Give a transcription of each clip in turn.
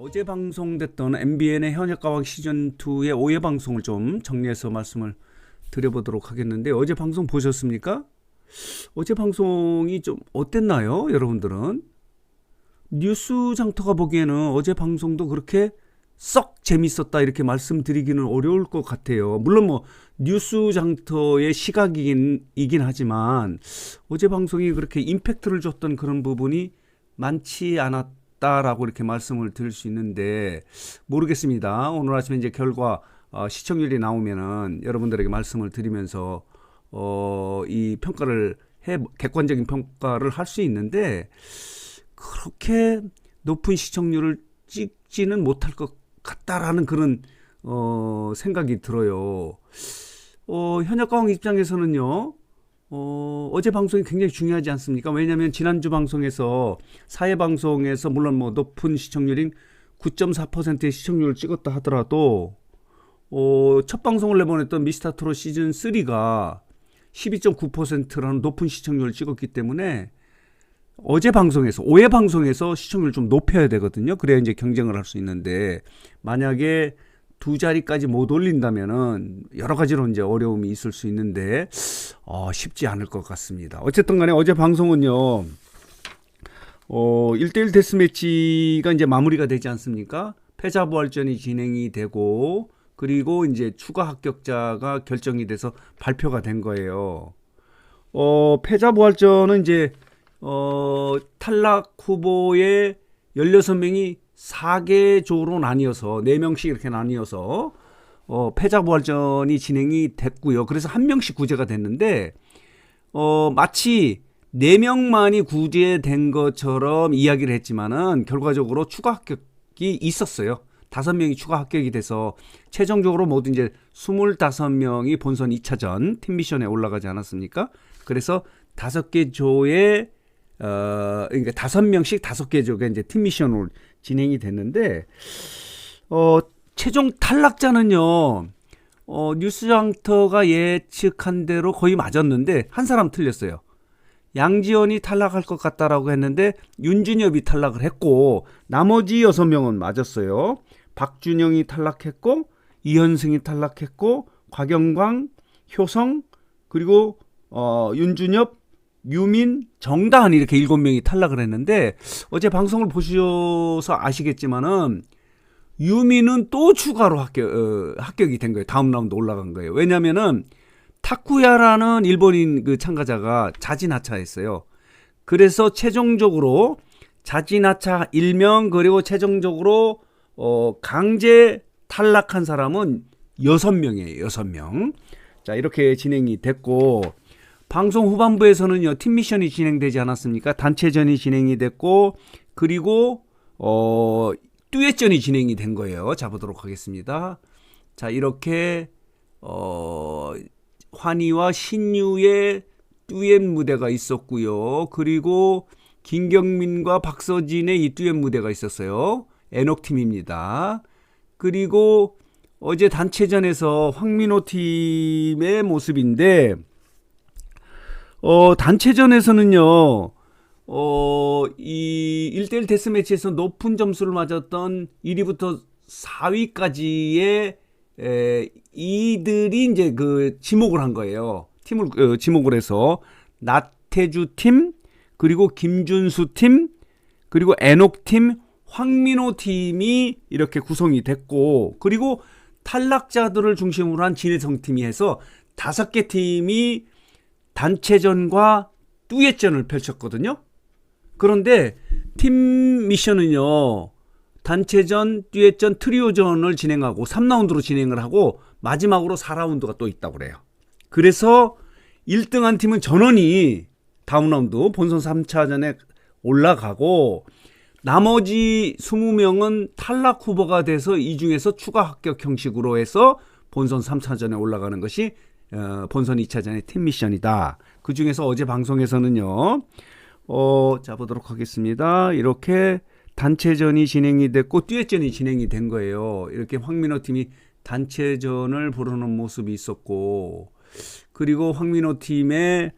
어제 방송됐던 MBN의 현역가왕 시즌2의 5회 방송을 좀 정리해서 말씀을 드려보도록 하겠는데, 어제 방송 보셨습니까? 어제 방송이 좀 어땠나요, 여러분들은? 뉴스 장터가 보기에는 어제 방송도 그렇게 썩 재밌었다 이렇게 말씀드리기는 어려울 것 같아요. 물론 뭐 뉴스 장터의 시각이긴 하지만 어제 방송이 그렇게 임팩트를 줬던 그런 부분이 많지 않았다라고 이렇게 말씀을 드릴 수 있는데, 모르겠습니다. 오늘 아침에 이제 결과 시청률이 나오면은 여러분들에게 말씀을 드리면서 이 평가를 객관적인 평가를 할 수 있는데, 그렇게 높은 시청률을 찍지는 못할 것 같다라는 그런 생각이 들어요. 현역가왕 입장에서는요, 어제 방송이 굉장히 중요하지 않습니까? 왜냐하면 지난주 방송에서, 4회 방송에서 물론 뭐 높은 시청률인 9.4%의 시청률을 찍었다 하더라도 첫 방송을 내보냈던 미스터트롯 시즌 3가 12.9%라는 높은 시청률을 찍었기 때문에 어제 방송에서, 5회 방송에서 시청률을 좀 높여야 되거든요. 그래야 이제 경쟁을 할 수 있는데, 만약에 두 자리까지 못 올린다면은 여러 가지로 이제 어려움이 있을 수 있는데 쉽지 않을 것 같습니다. 어쨌든 간에 어제 방송은요, 1대1 데스매치가 이제 마무리가 되지 않습니까? 패자부활전이 진행이 되고, 그리고 이제 추가 합격자가 결정이 돼서 발표가 된 거예요. 패자부활전은 이제 탈락 후보의 16명이 4개 조로 나뉘어서 4명씩 이렇게 나뉘어서 패자부활전이 진행이 됐고요. 그래서 한 명씩 구제가 됐는데, 마치 4명만이 구제된 것처럼 이야기를 했지만은 결과적으로 추가 합격이 있었어요. 5명이 추가 합격이 돼서 최종적으로 모두 이제 25명이 본선 2차전 팀 미션에 올라가지 않았습니까? 그래서 5개 조에 그러니까 5명씩 5개 조가 이제 팀 미션으로 진행이 됐는데, 최종 탈락자는요, 뉴스장터가 예측한 대로 거의 맞았는데 한 사람 틀렸어요. 양지연이 탈락할 것 같다라고 했는데 윤준엽이 탈락을 했고, 나머지 6명은 맞았어요. 박준영이 탈락했고, 이현승이 탈락했고, 곽영광, 효성, 그리고 윤준엽, 유민, 정다은 이렇게 7명이 탈락을 했는데, 어제 방송을 보셔서 아시겠지만은 유민은 또 추가로 합격이 된 거예요. 다음 라운드 올라간 거예요. 왜냐면은 타쿠야라는 일본인 그 참가자가 자진하차했어요. 그래서 최종적으로 자진하차 1명, 그리고 최종적으로 강제 탈락한 사람은 6명이에요. 6명. 자, 이렇게 진행이 됐고, 방송 후반부에서는요, 팀 미션이 진행되지 않았습니까? 단체전이 진행이 됐고, 그리고 듀엣전이 진행이 된 거예요. 자, 보도록 하겠습니다. 자, 이렇게 환희와 신유의 듀엣 무대가 있었고요. 그리고 김경민과 박서진의 이 듀엣 무대가 있었어요. 에녹팀입니다. 그리고 어제 단체전에서 황민호 팀의 모습인데, 단체전에서는요, 이 1대1 데스매치에서 높은 점수를 맞았던 1위부터 4위까지의 이들이 이제 그 지목을 한 거예요. 팀을 지목을 해서 나태주 팀, 그리고 김준수 팀, 그리고 에녹 팀, 황민호 팀이 이렇게 구성이 됐고, 그리고 탈락자들을 중심으로 한 진해성 팀이 해서 5개 팀이 단체전과 듀엣전을 펼쳤거든요. 그런데 팀 미션은요, 단체전, 듀엣전, 트리오전을 진행하고 3라운드로 진행을 하고 마지막으로 4라운드가 또 있다고 그래요. 그래서 1등한 팀은 전원이 다음 라운드 본선 3차전에 올라가고, 나머지 20명은 탈락 후보가 돼서 이 중에서 추가 합격 형식으로 해서 본선 3차전에 올라가는 것이 본선 2차전의 팀 미션이다. 그 중에서 어제 방송에서는요, 자, 보도록 하겠습니다. 이렇게 단체전이 진행이 됐고 듀엣전이 진행이 된 거예요. 이렇게 황민호 팀이 단체전을 부르는 모습이 있었고, 그리고 황민호 팀의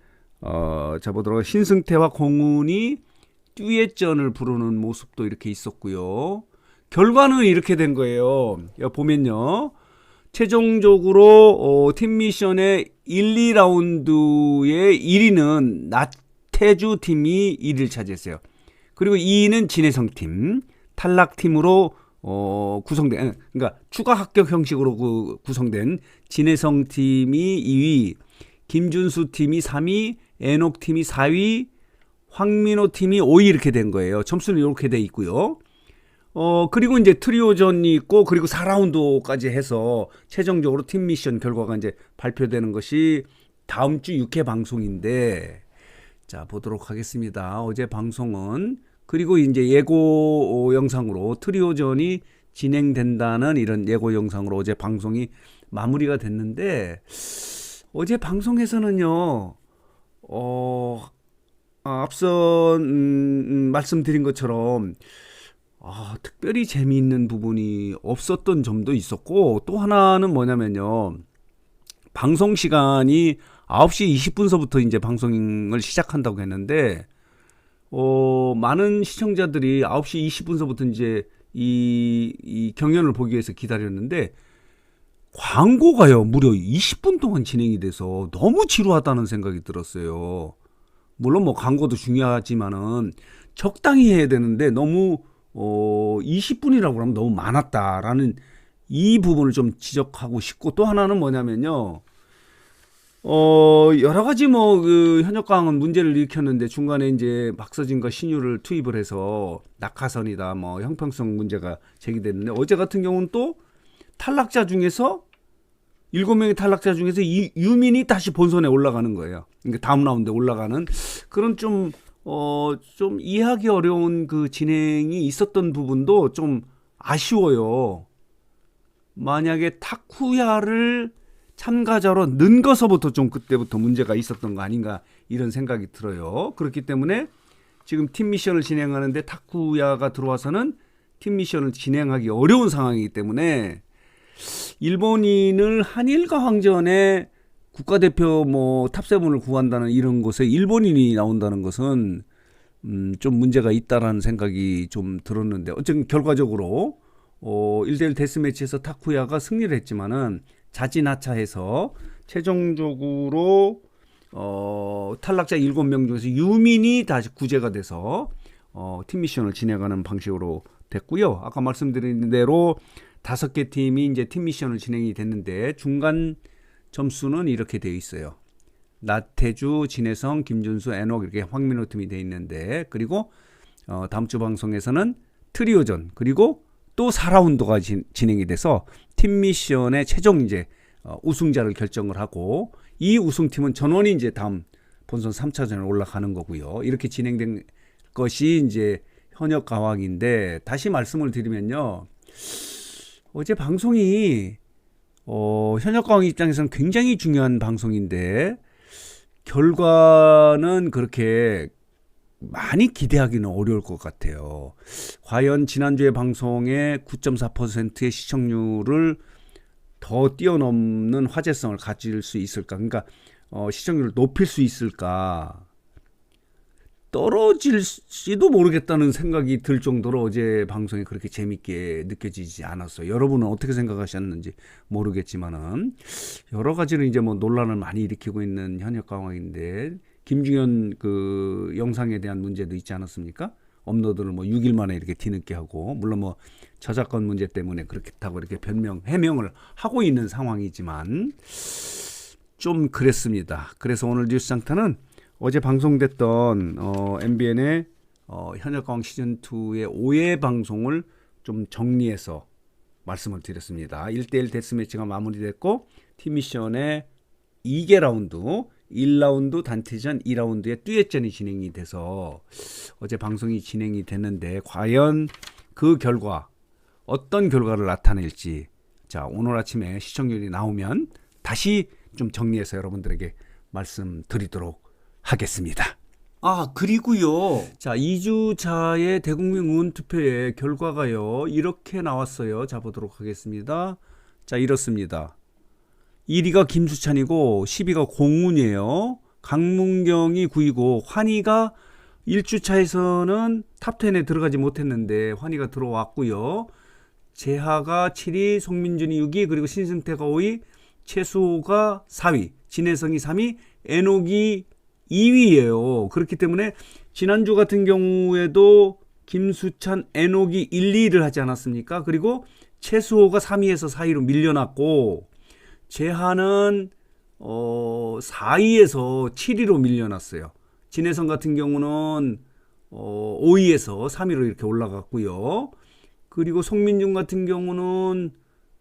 자, 보도록 신승태와 공훈이 듀엣전을 부르는 모습도 이렇게 있었고요. 결과는 이렇게 된 거예요. 보면요. 최종적으로 팀 미션의 1, 2라운드의 1위는 나태주 팀이 1위를 차지했어요. 그리고 2위는 진해성 팀, 탈락팀으로 구성된, 그러니까 추가 합격 형식으로 구성된 진해성 팀이 2위, 김준수 팀이 3위, 애녹 팀이 4위, 황민호 팀이 5위 이렇게 된 거예요. 점수는 이렇게 돼 있고요. 그리고 이제 트리오전이 있고, 그리고 4라운드까지 해서 최종적으로 팀 미션 결과가 이제 발표되는 것이 다음 주 6회 방송인데, 자, 보도록 하겠습니다. 어제 방송은, 그리고 이제 예고 영상으로 트리오전이 진행된다는 이런 예고 영상으로 어제 방송이 마무리가 됐는데, 어제 방송에서는요, 앞선 말씀드린 것처럼 특별히 재미있는 부분이 없었던 점도 있었고, 또 하나는 뭐냐면요, 방송 시간이 9시 20분서부터 이제 방송을 시작한다고 했는데, 많은 시청자들이 9시 20분서부터 이제 이 경연을 보기 위해서 기다렸는데, 광고가요 무려 20분 동안 진행이 돼서 너무 지루하다는 생각이 들었어요. 물론 뭐 광고도 중요하지만은 적당히 해야 되는데, 너무 20분이라고 하면 너무 많았다라는 이 부분을 좀 지적하고 싶고, 또 하나는 뭐냐면요, 여러 가지 뭐 그 현역강은 문제를 일으켰는데, 중간에 이제 박서진과 신유를 투입을 해서 낙하선이다 뭐 형평성 문제가 제기됐는데, 어제 같은 경우는 또 탈락자 중에서 7명의 탈락자 중에서 유민이 다시 본선에 올라가는 거예요. 그러니까 다음 라운드에 올라가는 그런 좀 이해하기 어려운 그 진행이 있었던 부분도 좀 아쉬워요. 만약에 타쿠야를 참가자로 넣은 것서부터 좀 그때부터 문제가 있었던 거 아닌가, 이런 생각이 들어요. 그렇기 때문에 지금 팀 미션을 진행하는데 타쿠야가 들어와서는 팀 미션을 진행하기 어려운 상황이기 때문에, 일본인을 한일과 항전에 국가대표 뭐 탑세븐을 구한다는 이런 곳에 일본인이 나온다는 것은 좀 문제가 있다라는 생각이 좀 들었는데, 어쨌든 결과적으로 1대1 데스매치에서 타쿠야가 승리를 했지만은 자진하차해서 최종적으로 탈락자 7명 중에서 유민이 다시 구제가 돼서 팀 미션을 진행하는 방식으로 됐고요. 아까 말씀드린 대로 5개 팀이 이제 팀 미션을 진행이 됐는데, 중간 점수는 이렇게 되어 있어요. 나태주, 진해성, 김준수, 애녹 이렇게 황민호 팀이 되어 있는데, 그리고 다음 주 방송에서는 트리오전, 그리고 또 4라운드가 진행이 돼서 팀 미션의 최종 이제 우승자를 결정을 하고, 이 우승팀은 전원이 이제 다음 본선 3차전에 올라가는 거고요. 이렇게 진행된 것이 이제 현역 가왕인데, 다시 말씀을 드리면요, 어제 방송이 현역 가왕 입장에서는 굉장히 중요한 방송인데, 결과는 그렇게 많이 기대하기는 어려울 것 같아요. 과연 지난주에 방송에 9.4%의 시청률을 더 뛰어넘는 화제성을 가질 수 있을까? 그러니까 시청률을 높일 수 있을까? 떨어질지도 모르겠다는 생각이 들 정도로 어제 방송이 그렇게 재밌게 느껴지지 않았어요. 여러분은 어떻게 생각하셨는지 모르겠지만은, 여러 가지로 이제 뭐 논란을 많이 일으키고 있는 현역 강화인데, 김중현 그 영상에 대한 문제도 있지 않았습니까? 업로드를 뭐 6일 만에 이렇게 뒤늦게 하고, 물론 뭐 저작권 문제 때문에 그렇다고 이렇게 해명을 하고 있는 상황이지만 좀 그랬습니다. 그래서 오늘 뉴스장터는 어제 방송됐던 MBN의 현역가왕 시즌2의 5회 방송을 좀 정리해서 말씀을 드렸습니다. 1대1 데스매치가 마무리됐고, 팀미션의 2개 라운드, 1라운드 단체전, 2라운드의 듀엣전이 진행이 돼서 어제 방송이 진행이 됐는데, 과연 그 결과 어떤 결과를 나타낼지, 자, 오늘 아침에 시청률이 나오면 다시 좀 정리해서 여러분들에게 말씀드리도록 하겠습니다. 그리고요, 자, 2주차의 대국민 의원투표의 결과가요, 이렇게 나왔어요. 자, 보도록 하겠습니다. 자, 이렇습니다. 1위가 김수찬이고 10위가 공훈이에요. 강문경이 9위고, 환희가 1주차에서는 탑10에 들어가지 못했는데 환희가 들어왔고요. 재하가 7위, 송민준이 6위, 그리고 신승태가 5위, 최수호가 4위, 진혜성이 3위, 에녹이 2위예요. 그렇기 때문에 지난주 같은 경우에도 김수찬, 에녹이 1, 2위를 하지 않았습니까? 그리고 최수호가 3위에서 4위로 밀려났고, 재하는 4위에서 7위로 밀려났어요. 진혜성 같은 경우는 5위에서 3위로 이렇게 올라갔고요. 그리고 송민준 같은 경우는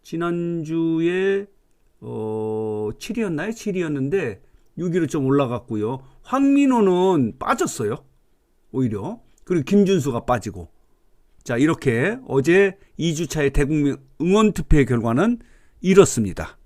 지난주에 7위였나요? 7위였는데 6위로 좀 올라갔고요. 황민호는 빠졌어요. 오히려. 그리고 김준수가 빠지고. 자, 이렇게 어제 2주차의 대국민 응원투표의 결과는 이렇습니다.